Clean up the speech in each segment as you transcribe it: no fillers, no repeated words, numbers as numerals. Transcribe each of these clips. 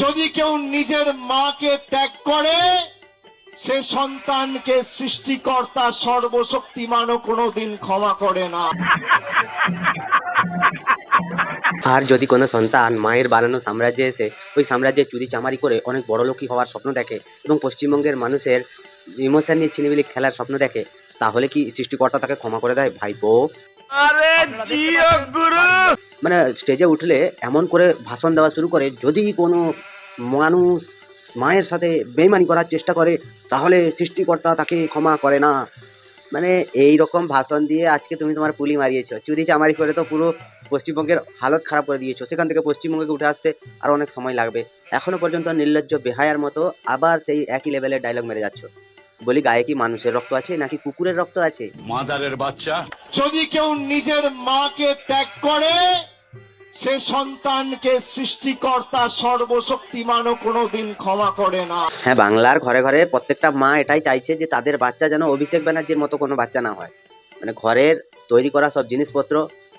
যদি কেউ নিজের মাকে ত্যাগ করে সে সন্তানকে সৃষ্টিকর্তা সর্বশক্তিমানও কোনোদিন ক্ষমা করে না। আর যদি কোনো সন্তান মায়ের বানানো সাম্রাজ্যে এসে ওই সাম্রাজ্যে চুরি চামারি করে অনেক বড়লোকই হওয়ার স্বপ্ন দেখে এবং পশ্চিমবঙ্গের মানুষের ইমোশন নিয়ে ছিনিমিনি খেলার স্বপ্ন দেখে, তাহলে কি সৃষ্টিকর্তা তাকে ক্ষমা করে দেয় ভাইপো? আরে জিও গুরু। মানে স্টেজে উঠলে এমন করে ভাষণ দেওয়া শুরু করে, যদি কোনো মানুষ মায়ের সাথে বেইমানি করার চেষ্টা করে তাহলে সৃষ্টিকর্তা তাকে ক্ষমা করে না। মানে এই রকম ভাষণ দিয়ে আজকে তুমি তোমার পুলি মারিয়েছো, চুরি চামারি করে তো পুরো পশ্চিমবঙ্গের হালত খারাপ করে দিয়েছো। সেখান থেকে পশ্চিমবঙ্গে উঠে আসতে আর অনেক সময় লাগবে। এখনো পর্যন্ত নির্লজ্জ বেহায়ার মতো আবার সেই একই লেভেলের ডায়লগ মেরে যাচ্ছ। বলি, গায়ে কি মানুষের রক্ত আছে নাকি কুকুরের রক্ত আছে? মাদারের বাচ্চা। যদি কেউ নিজের মাকে ত্যাগ করে সে সন্তানকে সৃষ্টিকর্তা সর্বশক্তিমানও কোনোদিন ক্ষমা করে না। হ্যাঁ, বাংলার ঘরে ঘরে প্রত্যেকটা মা এটাই চাইছে যে তাদের বাচ্চা যেন অভিষেক ব্যানার্জির মতো কোনো বাচ্চা না হয়। মানে ঘরের তৈরি করা সব জিনিসপত্র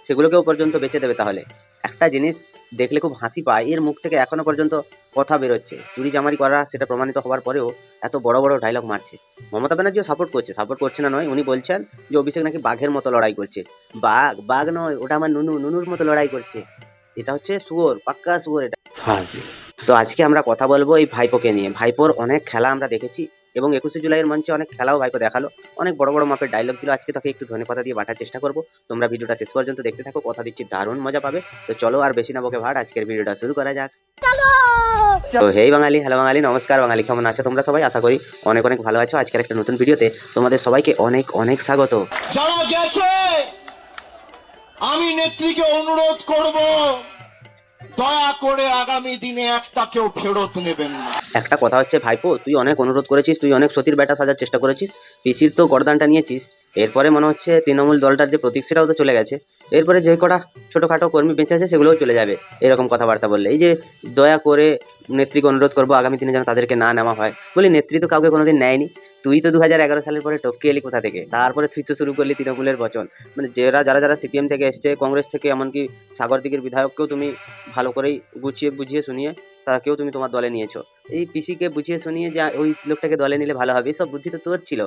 সেগুলোকেও পর্যন্ত বেচে দেবে। তাহলে একটা জিনিস দেখলে খুব হাসি পায়, এর মুখ থেকে এখনো পর্যন্ত কথা বেরোচ্ছে, চুরি চামারি করা সেটা প্রমাণিত হওয়ার পরেও এত বড় বড় ডায়লগ মারছে। মমতা ব্যানার্জিও সাপোর্ট করছে না নয়, উনি বলছেন যে অভিষেক নাকি বাঘের মতো লড়াই করছে। বাঘ নয়, ওটা আমার নুনুর মতো লড়াই করছে। এটা হচ্ছে শুয়োর, পাক্কা শুয়োর এটা। তো আজকে আমরা কথা বলবো এই ভাইপোকে নিয়ে। ভাইপোর অনেক খেলা আমরা দেখেছি এবং 21শে জুলাইয়ের মঞ্চে অনেক খেলাও ভাইপো দেখালো, অনেক বড় বড় মাপের ডায়লগ ছিল। আজকে তাকে একটু ধনেপাতা দিয়ে বাটার চেষ্টা করবো। তোমরা ভিডিওটা শেষ পর্যন্ত দেখতে থাকো, কথা দিচ্ছি দারুণ মজা পাবে। তো চলো আর বেশি না বকে ভাট, আজকের ভিডিওটা শুরু করা যাক। তো হেই বাঙালি, হ্যালো বাঙালি, নমস্কার বাঙালি, কেমন আছো তোমরা সবাই? আশা করি অনেক অনেক ভালো আছো। আজকের একটা নতুন ভিডিওতে তোমাদের সবাইকে অনেক অনেক স্বাগত। যারা গেছে আমি নেত্রীকে অনুরোধ করব দয়া করে আগামী দিনে একটা কেউ ফেরত নেবেন না। একটা কথা হচ্ছে ভাইপো, তুই অনেক অনুরোধ করেছিস, তুই অনেক সতীর বেটা সাজার চেষ্টা করেছিস, পিসির তো গরদানটা নিয়েছিস, এরপরে মনে হচ্ছে তৃণমূল দলটার যে প্রতীক সেটাও তো চলে গেছে, এরপরে যে কটা ছোটোখাটো কর্মী বেঁচে আছে সেগুলোও চলে যাবে। এরকম কথাবার্তা বললে, এই যে দয়া করে নেত্রীকে অনুরোধ করবো আগামী দিনে যেন তাদেরকে না নেওয়া হয়, বলি নেত্রী তো কাউকে কোনোদিন নেয়নি। তুই তো 2011 সালের পরে টপকে এলি কোথা থেকে, তারপরে তুই তো শুরু করলি তৃণমূলের বচন। মানে যারা যারা সিপিএম থেকে এসছে, কংগ্রেস থেকে, এমনকি সাগরদিঘির বিধায়ককেও তুমি ভালো করেই বুঝিয়ে শুনিয়ে তাকেও তুমি তোমার দলে নিয়েছো। এই পিসিকে বুঝিয়ে শুনিয়ে যে ওই লোকটাকে দলে নিলে ভালো হবে, সব বুদ্ধি তো তোর ছিল।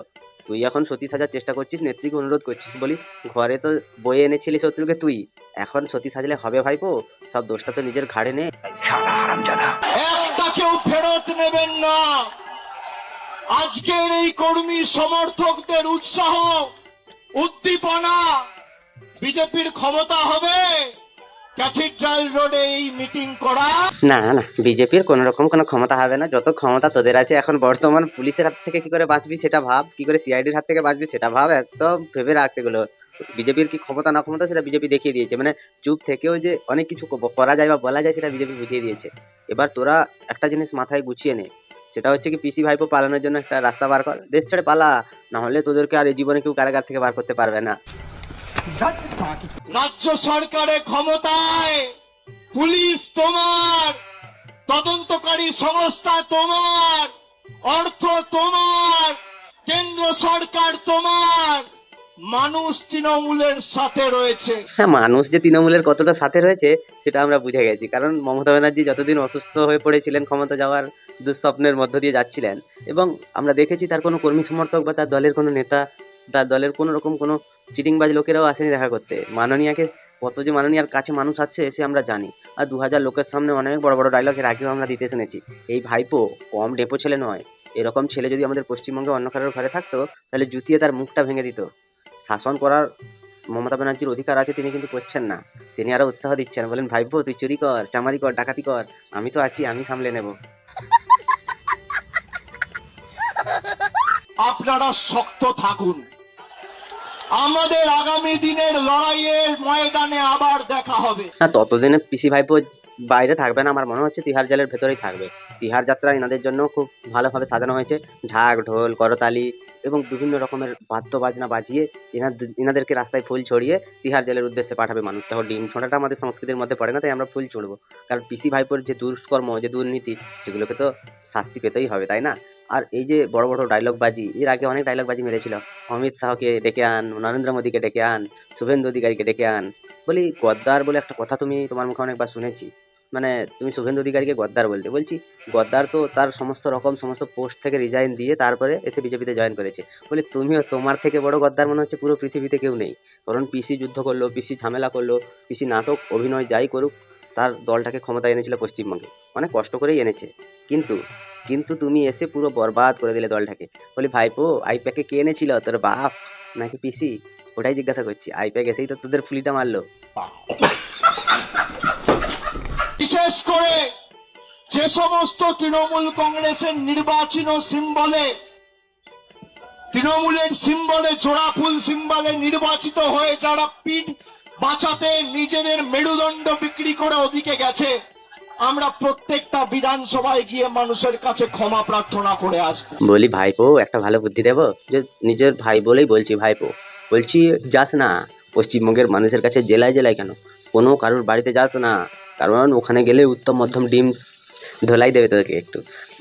তুই এখন সতী সাজার চেষ্টা করছিস, নেত্রীকে অনুরোধ করছিস, বলি ঘরে তো বয়ে এনেছিলি শত্রুকে তুই, এখন সতী সাজলে হবে ভাইপো? সব দোষটা তো নিজের ঘাড়ে নে। একটা কেউ ফেরত নেবেন না। আজকের এই কর্মী সমর্থকদের উৎসাহ উদ্দীপনা, বিজেপির ক্ষমতা হবে ক্যাথিড্রাল রোডে এই মিটিং করা। না না, বিজেপির কোন রকম কোনো ক্ষমতা হবে না। যত ক্ষমতা তোদের আছে এখন বর্তমান, পুলিশের হাত থেকে কি করে বাঁচবি সেটা ভাব, কি করে সিআইডির হাত থেকে বাঁচবি সেটা ভাব, একদম ভেবে রাখতে গুলো। বিজেপির কি ক্ষমতা না ক্ষমতা সেটা বিজেপি দেখিয়ে দিয়েছে। মানে চুপ থেকেও যে অনেক কিছু করা যায় বা বলা যায় সেটা বিজেপি বুঝিয়ে দিয়েছে। এবার তোরা একটা জিনিস মাথায় গুছিয়ে নে, সেটা হচ্ছে কি পিসি ভাইপো পালানোর জন্য একটা রাস্তা বার কর, দেশ ছেড়ে পালা, না হলে তোদেরকে আর এই জীবনে কেউ কারাগার থেকে বার করতে পারবে না। রাজ্য সরকারের ক্ষমতায়, পুলিশ তোমার, তদন্তকারী সংস্থা তোমার, অর্থ তোমার, কেন্দ্র সরকার তোমার, মানুষ তৃণমূলের সাথে রয়েছে। হ্যাঁ, মানুষ যে তৃণমূলের কতটা সাথে রয়েছে সেটা আমরা বুঝে গেছি, কারণ মমতা ব্যানার্জি যতদিন অসুস্থ হয়ে পড়েছিলেন, ক্ষমতা যাওয়ার দুঃস্বপ্নের মধ্য দিয়ে যাচ্ছিলেন, এবং আমরা দেখেছি তার কোনো কর্মী সমর্থক বা তার দলের কোনো নেতা, তার দলের কোনো রকম কোনো চিটিংবাজ লোকেরাও আসেনি দেখা করতে। মাননীয়াকে কত যে মাননীয়ার কাছে মানুষ আছে সে আমরা জানি। আর 2000 লোকের সামনে অনেক বড় বড় ডায়লগ এর আগেও আমরা দিতে শুনেছি। এই ভাইপো কম ডেপো ছেলে নয়, এরকম ছেলে যদি আমাদের পশ্চিমবঙ্গে অন্য কারোর ঘরে থাকতো তাহলে জুতিয়ে তার মুখটা ভেঙে দিত। শাসন করার মমতা ব্যানার্জির অধিকার আছে, তিনি কিন্তু করছেন না। তিনি আরো উৎসাহ দিচ্ছেন, বলেন ভাইপো তুই চুরি কর, চামারি কর, ডাকাতি কর, আমি তো আছি, আমি সামলে নেব। আপনারা শক্ত থাকুন, আমাদের আগামী দিনের লড়াইয়ের ময়দানে আবার দেখা হবে। না, ততদিনে পিসি ভাইপো বাইরে থাকবে না, আমার মনে হচ্ছে তিহার জেলের ভেতরেই থাকবে। তিহার যাত্রা এনাদের জন্য খুব ভালোভাবে সাজানো হয়েছে, ঢাক ঢোল করতালি এবং বিভিন্ন রকমের বাদ্য বাজনা বাজিয়ে এনাদেরকে রাস্তায় ফুল ছড়িয়ে তিহার জেলের উদ্দেশ্যে পাঠাবে মানুষ। তখন ডিম ছোঁড়াটা আমাদের সংস্কৃতির মধ্যে পড়ে না, তাই আমরা ফুল ছুড়বো, কারণ পিসি ভাইপোর যে দুষ্কর্ম, যে দুর্নীতি, সেগুলোকে তো শাস্তি পেতেই হবে, তাই না? আর এই যে বড় বড় ডায়লগ বাজি, এর আগে অনেক ডায়লগ বাজি মেরেছিল, অমিত শাহকে ডেকে আন, নরেন্দ্র মোদীকে ডেকে আন, শুভেন্দু অধিকারীকে ডেকে আন। বলি গদ্দার বলে একটা কথা তুমি তোমার মুখে অনেকবার শুনেছি, মানে তুমি শুভেন্দু অধিকারীকে গদ্দার বলতে। বলছি গদ্দার তো তার সমস্ত রকম সমস্ত পোস্ট থেকে রিজাইন দিয়ে তারপরে এসে বিজেপিতে জয়েন করেছে। বলে তুমিও, তোমার থেকে বড় গদ্দার মনে হচ্ছে পুরো পৃথিবীতে কেউ নেই। কারণ পিসি যুদ্ধ করলো, পিসি ঝামেলা করলো, পিসি নাটক অভিনয় যাই করুক, তার দলটাকে ক্ষমতায় এনেছিল পশ্চিমবঙ্গে, অনেক কষ্ট করেই এনেছে। কিন্তু কিন্তু তুমি এসে পুরো বরবাদ করে দিলে দলটাকে। বলি ভাইপো, আইপ্যাকে কে এনেছিল, তোর বাপ নাকি পিসি? ওটাই জিজ্ঞাসা করছি। আইপ্যাক এসেই তো তোদের ফুলিটা মারলো। বিশেষ করে যে সমস্ত তৃণমূল কংগ্রেসের নির্বাচন সিম্বলে, তৃণমূলের সিম্বলে, জোড়াফুল সিম্বলে নির্বাচিত হয়ে যারা পিঠ বাঁচাতে নিজেদের মেরুদণ্ড বিক্রি করে ওদিকে গেছে, আমরা প্রত্যেকটা বিধানসভায় গিয়ে মানুষের কাছে ক্ষমা প্রার্থনা করে আসবো। বলি ভাইপো, একটা ভালো বুদ্ধি দেবো? যে নিজের ভাই বলেই বলছি ভাইপো, বলছি যাস না পশ্চিমবঙ্গের মানুষের কাছে, জেলায় জেলায় কেন, কোনো কারোর বাড়িতে যাস না, কারণ ওখানে গেলে উত্তম মধ্যম ডিম ধোলাই দেবে তোকে একটু।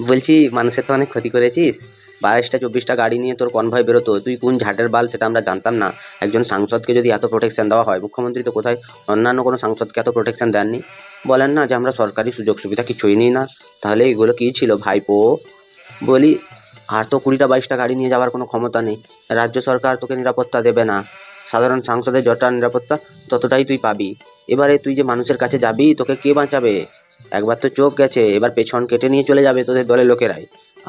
বলছি মানুষের তো অনেক ক্ষতি করেছিস, 22টা 24টা গাড়ি নিয়ে তোর কনভয় বেরোতো, তুই কোন ঝাটের বাল সেটা আমরা জানতাম না। একজন সাংসদকে যদি এত প্রোটেকশন দেওয়া হয়, মুখ্যমন্ত্রী তো কোথায় অন্যান্য কোনো সাংসদকে এত প্রোটেকশন দেননি। বলেন না যে আমরা সরকারি সুযোগ সুবিধা কিছুই নিই না, তাহলে এগুলো কী ছিল ভাইপো? বলি আর তো 20টা 22টা গাড়ি নিয়ে যাওয়ার কোনো ক্ষমতা নেই, রাজ্য সরকার তোকে নিরাপত্তা দেবে না, সাধারণ সাংসদের যতটা নিরাপত্তা ততটাই তুই পাবি। এবারে তুই যে মানুষের কাছে যাবি, তোকে কে বাঁচাবে? একবার তো চোখ গেছে, এবার পেছন কেটে নিয়ে চলে যাবে তোদের দলের লোকেরাই।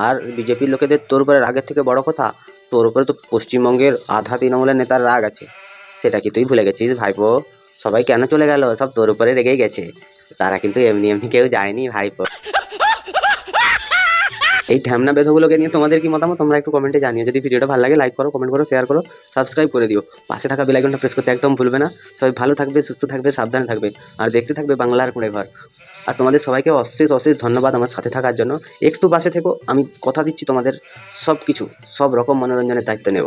আর বিজেপির লোকেদের তোর উপরে রাগের থেকে বড় কথা, তোর উপরে তো পশ্চিমবঙ্গের আধা তৃণমূলের নেতার রাগ আছে। সেটা কি তুই ভুলে গেছিস ভাইপো? সবাই কেন চলে গেল, সব তোর উপরে রেগেই গেছে। তারা কিন্তু এমনি এমনি কেউ যায়নি ভাইপো। এই ঢ্যামনা বেধগুলোকে নিয়ে তোমাদের কি মতামত তোমরা একটু কমেন্টে জানিও। যদি ভিডিওটা ভালো লাগে লাইক করো, কমেন্ট করো, শেয়ার করো, সাবস্ক্রাইব করে দিও। পাশে থাকা বেল আইকনটা প্রেস করতে একদম ভুলবে না। সবাই ভালো থাকবে, সুস্থ থাকবে, সাবধানে থাকবে, আর দেখতে থাকবে বাংলার কুঁড়ে ঘর। আর তোমাদের সবাইকে অশেষ অশেষ ধন্যবাদ আমার সাথে থাকার জন্য। একটু পাশে থেকো, আমি কথা দিচ্ছি তোমাদের সব কিছু, সব রকম মনোরঞ্জনের দায়িত্ব নেব।